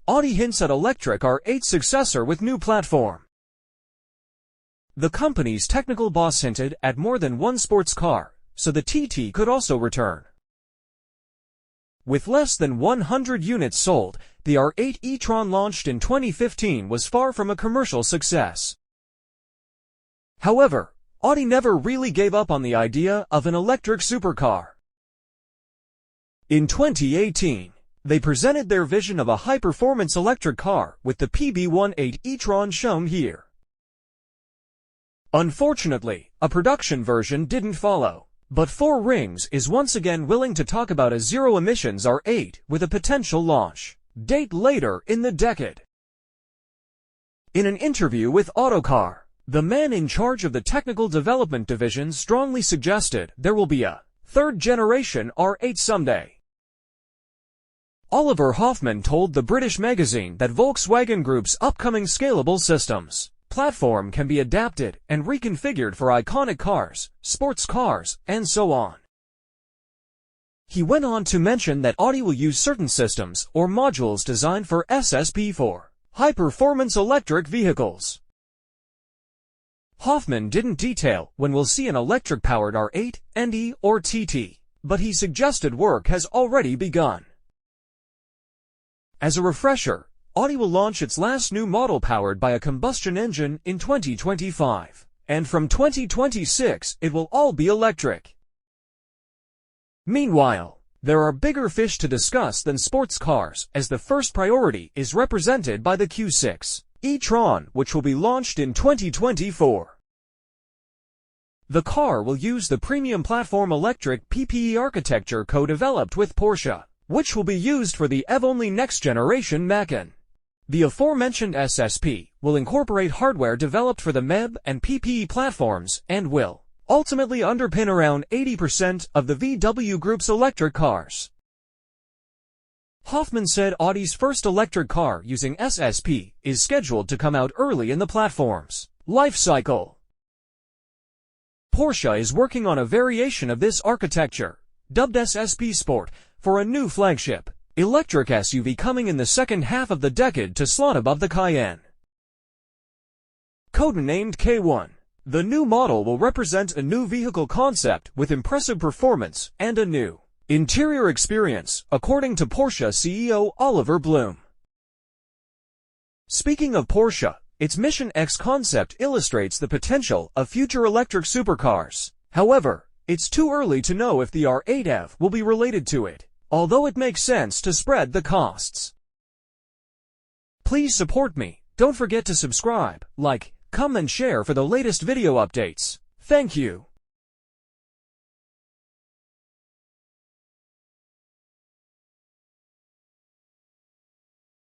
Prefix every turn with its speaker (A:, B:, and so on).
A: Audi hints at electric R8 successor with new platform. The company's technical boss hinted at more than one sports car, so the TT could also return. With less than 100 units sold, the R8 E-Tron launched in 2015 was far from a commercial success. However, Audi never really gave up on the idea of an electric supercar. In 2018, they presented their vision of a high-performance electric car with the PB18 E-Tron shown here. Unfortunately, a production version didn't follow, but Four Rings is once again willing to talk about a zero-emissions R8 with a potential launch date later in the decade. In an interview with Autocar, the man in charge of the technical development division strongly suggested there will be a third-generation R8 someday. Oliver Hoffmann told the British magazine that Volkswagen Group's upcoming Scalable Systems Platform can be adapted and reconfigured for iconic cars, sports cars, and so on. He went on to mention that Audi will use certain systems or modules designed for SSP for high-performance electric vehicles. Hoffmann didn't detail when we'll see an electric-powered R8, ND, or TT, but he suggested work has already begun. As a refresher, Audi will launch its last new model powered by a combustion engine in 2025, and from 2026 it will all be electric. Meanwhile, there are bigger fish to discuss than sports cars, as the first priority is represented by the Q6 E-Tron, which will be launched in 2024. The car will use the premium platform electric PPE architecture co-developed with Porsche, which will be used for the EV-only next-generation Macan. The aforementioned SSP will incorporate hardware developed for the MEB and PPE platforms and will ultimately underpin around 80% of the VW Group's electric cars. Hoffmann said Audi's first electric car using SSP is scheduled to come out early in the platform's life cycle. Porsche is working on a variation of this architecture, dubbed SSP Sport, for a new flagship electric SUV coming in the second half of the decade to slot above the Cayenne. Codenamed K1, the new model will represent a new vehicle concept with impressive performance and a new interior experience, according to Porsche CEO Oliver Blume. Speaking of Porsche, its Mission X concept illustrates the potential of future electric supercars. However, it's too early to know if the R8 EV will be related to it, although it makes sense to spread the costs. Please support me. Don't forget to subscribe, like, comment and share for the latest video updates. Thank you.